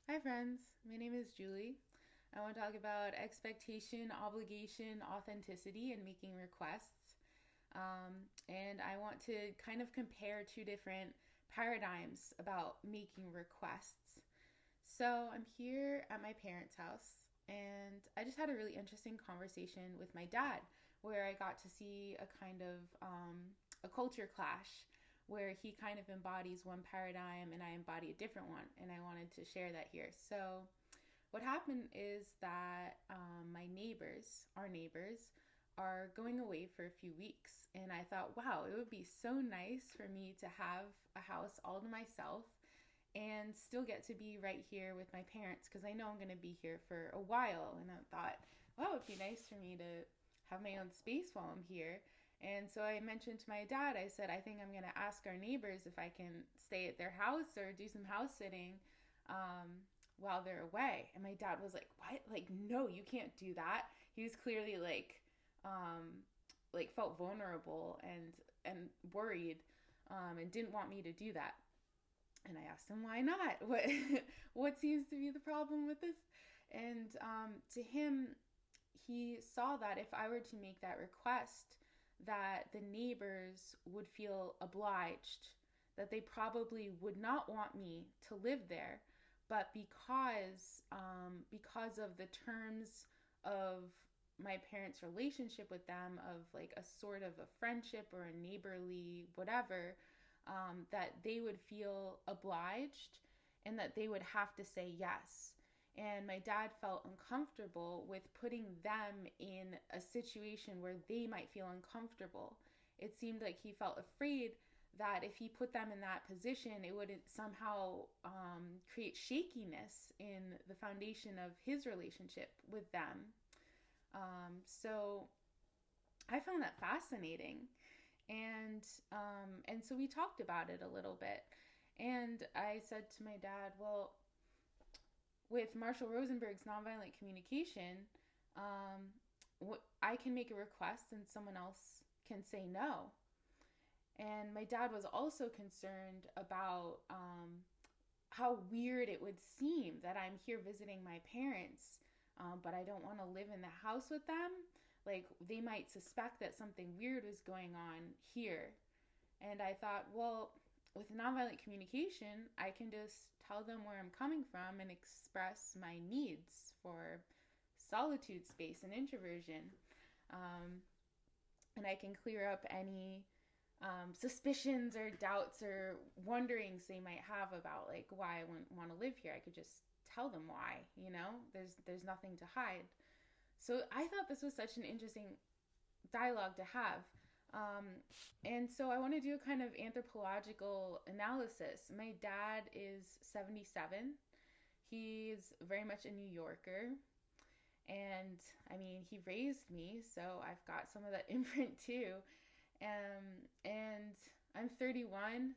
Hi, friends. My name is Julie. I want to talk about expectation, obligation, authenticity, and making requests. And I want to kind of compare two different paradigms about making requests. So I'm here at my parents' house, and I just had a really interesting conversation with my dad where I got to see a culture clash where he kind of embodies one paradigm and I embody a different one, and I wanted to share that here. So, what happened is that our neighbors, are going away for a few weeks, and I thought, wow, it would be so nice for me to have a house all to myself and still get to be right here with my parents because I know I'm going to be here for a while. And I thought, wow, it'd be nice for me to have my own space while I'm here. And so I mentioned to my dad, I said, I think I'm going to ask our neighbors if I can stay at their house or do some house sitting while they're away. And my dad was like, what? Like, no, you can't do that. He was clearly like felt vulnerable and worried and didn't want me to do that. And I asked him why not. What seems to be the problem with this? And to him, he saw that if I were to make that request, that the neighbors would feel obliged, that they probably would not want me to live there, but because of the terms of my parents' relationship with them, of like a sort of a friendship or a neighborly whatever, that they would feel obliged and that they would have to say yes. And my dad felt uncomfortable with putting them in a situation where they might feel uncomfortable. It seemed like he felt afraid that if he put them in that position, it would somehow create shakiness in the foundation of his relationship with them. So I found that fascinating, and so we talked about it a little bit, and I said to my dad, well, with Marshall Rosenberg's nonviolent communication, I can make a request and someone else can say no. And my dad was also concerned about how weird it would seem that I'm here visiting my parents, but I don't want to live in the house with them. Like, they might suspect that something weird was going on here. And I thought, well, with nonviolent communication, I can just tell them where I'm coming from and express my needs for solitude space and introversion. Um, and I can clear up any suspicions or doubts or wonderings they might have about like why I wouldn't want to live here. I could just tell them why, you know? There's nothing to hide. So I thought this was such an interesting dialogue to have. And so I want to do a kind of anthropological analysis. My dad is 77. He's very much a New Yorker. And I mean, he raised me, so I've got some of that imprint too. And I'm 31,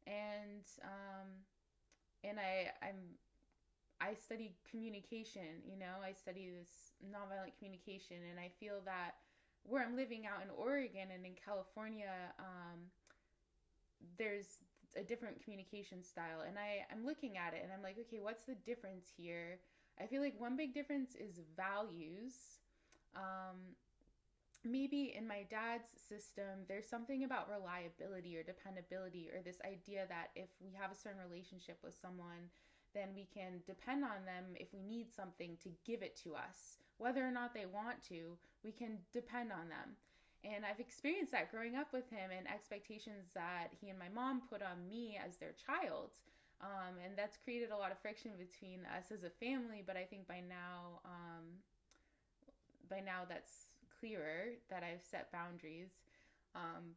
and I study communication. You know, I study this nonviolent communication, and I feel that where I'm living out in Oregon and in California, there's a different communication style, and I'm looking at it, and I'm like, okay, what's the difference here? I feel like one big difference is values. Um, Maybe in my dad's system, there's something about reliability or dependability, or this idea that if we have a certain relationship with someone, then we can depend on them if we need something to give it to us. Whether or not they want to, we can depend on them. And I've experienced that growing up with him and expectations that he and my mom put on me as their child. And that's created a lot of friction between us as a family, but I think by now that's clearer that I've set boundaries. Um,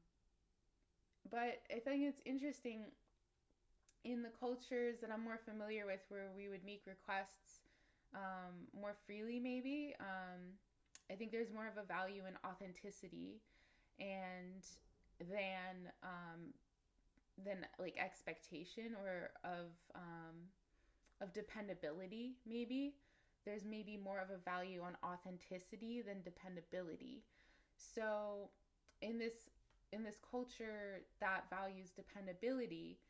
but I think it's interesting in the cultures that I'm more familiar with where we would make requests more freely, maybe. I think there's more of a value in authenticity and than like expectation or of dependability, maybe. There's maybe more of a value on authenticity than dependability. So in this culture that values dependability,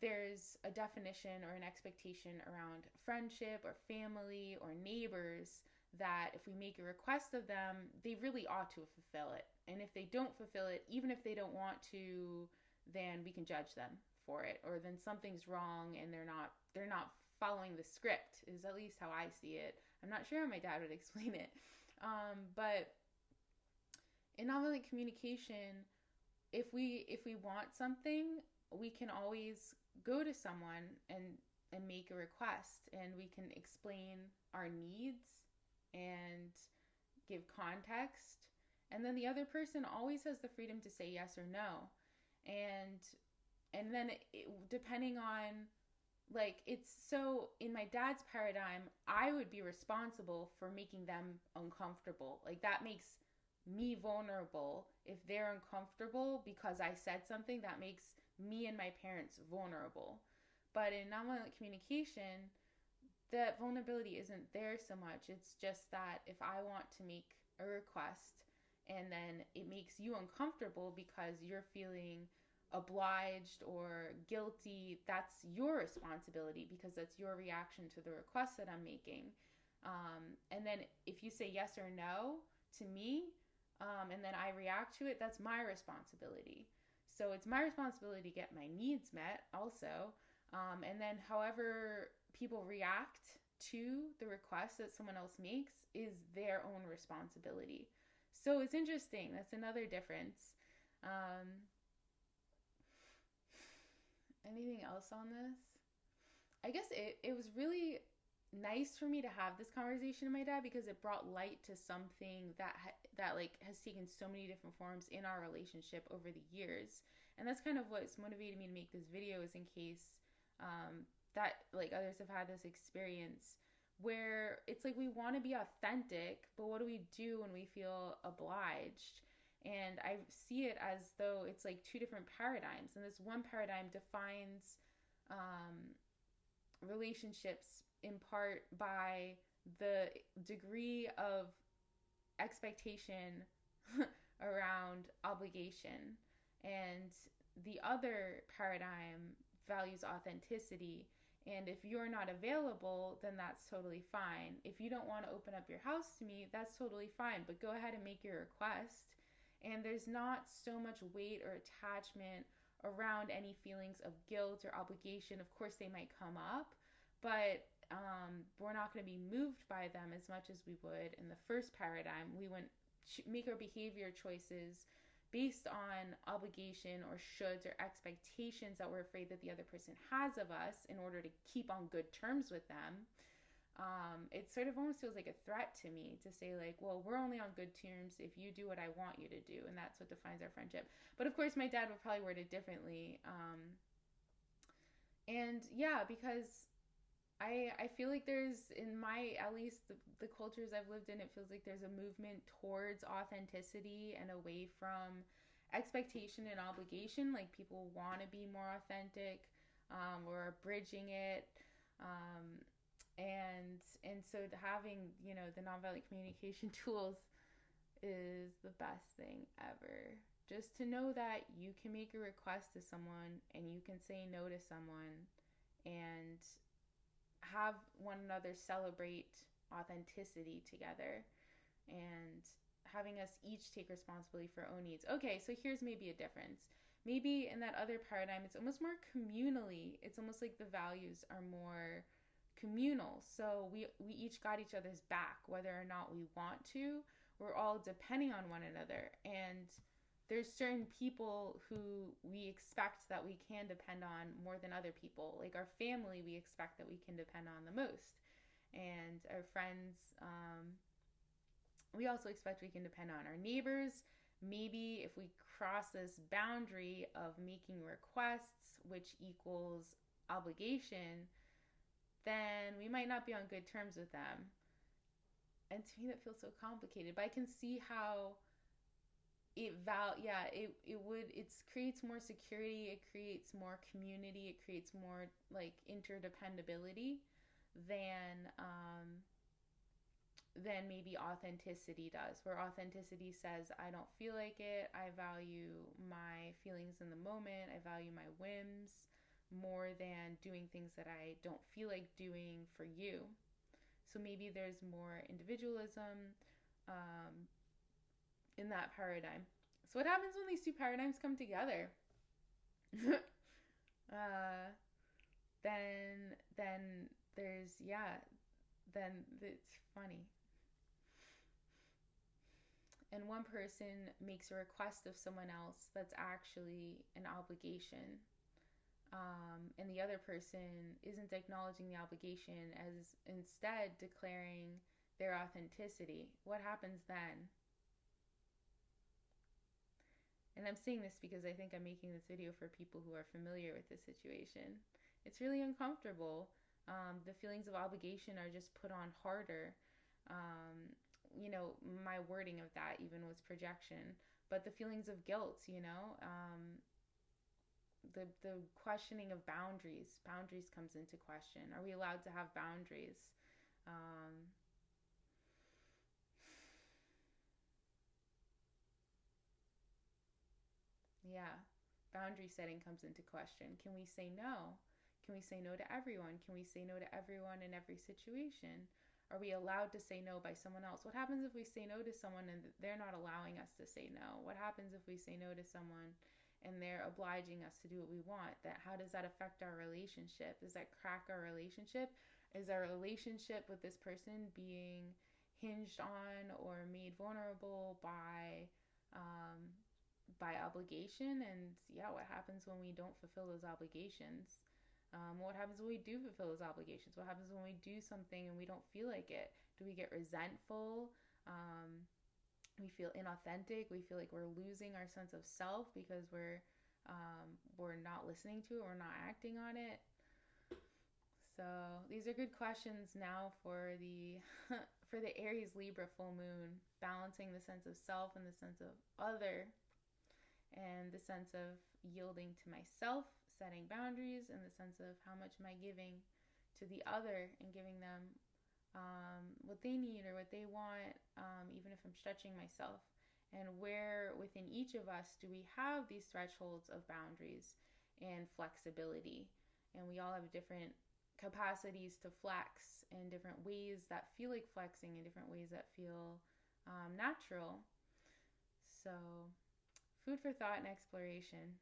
there's a definition or an expectation around friendship or family or neighbors that if we make a request of them, they really ought to fulfill it. And if they don't fulfill it, even if they don't want to, then we can judge them for it, or then something's wrong and they're not following the script, is at least how I see it. I'm not sure how my dad would explain it. But in nonviolent communication, if we want something, we can always go to someone and make a request, and we can explain our needs and give context, and then the other person always has the freedom to say yes or no. And then depending on, like, it's so in my dad's paradigm, I would be responsible for making them uncomfortable. Like, that makes me vulnerable. If they're uncomfortable because I said something, that makes me and my parents vulnerable. But in nonviolent communication, that vulnerability isn't there so much. It's just that if I want to make a request and then it makes you uncomfortable because you're feeling obliged or guilty, that's your responsibility because that's your reaction to the request that I'm making. And then if you say yes or no to me, and then I react to it, that's my responsibility. So it's my responsibility to get my needs met also. And then however people react to the request that someone else makes is their own responsibility. So it's interesting. That's another difference. Anything else on this? I guess it was really nice for me to have this conversation with my dad because it brought light to something that like has taken so many different forms in our relationship over the years. And that's kind of what's motivated me to make this video, is in case that like others have had this experience where it's like we want to be authentic, but what do we do when we feel obliged? And I see it as though it's like two different paradigms. And this one paradigm defines relationships in part by the degree of expectation around obligation. And the other paradigm values authenticity. And if you're not available, then that's totally fine. If you don't want to open up your house to me, that's totally fine. But go ahead and make your request. And there's not so much weight or attachment around any feelings of guilt or obligation. Of course, they might come up, but we're not going to be moved by them as much as we would in the first paradigm. We wouldn't make our behavior choices based on obligation or shoulds or expectations that we're afraid that the other person has of us in order to keep on good terms with them. It sort of almost feels like a threat to me to say like, well, we're only on good terms if you do what I want you to do, and that's what defines our friendship. But of course my dad would probably word it differently. And yeah, because I feel like there's, in my, at least the cultures I've lived in, it feels like there's a movement towards authenticity and away from expectation and obligation. Like people want to be more authentic, or bridging it. And so having, the nonviolent communication tools is the best thing ever. Just to know that you can make a request to someone and you can say no to someone and have one another celebrate authenticity together and having us each take responsibility for our own needs. Okay, so here's maybe a difference. Maybe in that other paradigm, it's almost more communally. It's almost like the values are more communal. So we each got each other's back, whether or not we want to. We're all depending on one another. And there's certain people who we expect that we can depend on more than other people. Like our family, we expect that we can depend on the most. And our friends, we also expect we can depend on. Our neighbors. Maybe if we cross this boundary of making requests, which equals obligation, then we might not be on good terms with them. And to me, that feels so complicated. But I can see how it creates more security, it creates more community, it creates more like interdependability than maybe authenticity does, where authenticity says, I don't feel like it, I value my feelings in the moment, I value my whims, more than doing things that I don't feel like doing for you. So maybe there's more individualism in that paradigm. So what happens when these two paradigms come together? uh, then there's then it's funny. And one person makes a request of someone else that's actually an obligation, and the other person isn't acknowledging the obligation as instead declaring their authenticity. What happens then? And I'm saying this because I think I'm making this video for people who are familiar with this situation. It's really uncomfortable. The feelings of obligation are just put on harder. Um, my wording of that even was projection. But the feelings of guilt, the questioning of boundaries comes into question. Are we allowed to have boundaries? Um, yeah, boundary setting comes into question. Can we say no? Can we say no to everyone? Can we say no to everyone in every situation? Are we allowed to say no by someone else? What happens if we say no to someone and they're not allowing us to say no? What happens if we say no to someone and they're obliging us to do what we want? How does that affect our relationship? Does that crack our relationship? Is our relationship with this person being hinged on or made vulnerable by obligation? And yeah, what happens when we don't fulfill those obligations? What happens when we do fulfill those obligations? What happens when we do something and we don't feel like it? Do we get resentful? We feel inauthentic. We feel like we're losing our sense of self because we're not listening to it. We're not acting on it. So these are good questions now for the for the Aries Libra full moon, balancing the sense of self and the sense of other, and the sense of yielding to myself, setting boundaries, and the sense of how much am I giving to the other and giving them what they need or what they want, even if I'm stretching myself. And where within each of us do we have these thresholds of boundaries and flexibility? And we all have different capacities to flex in different ways that feel like flexing, in different ways that feel natural. So food for thought and exploration.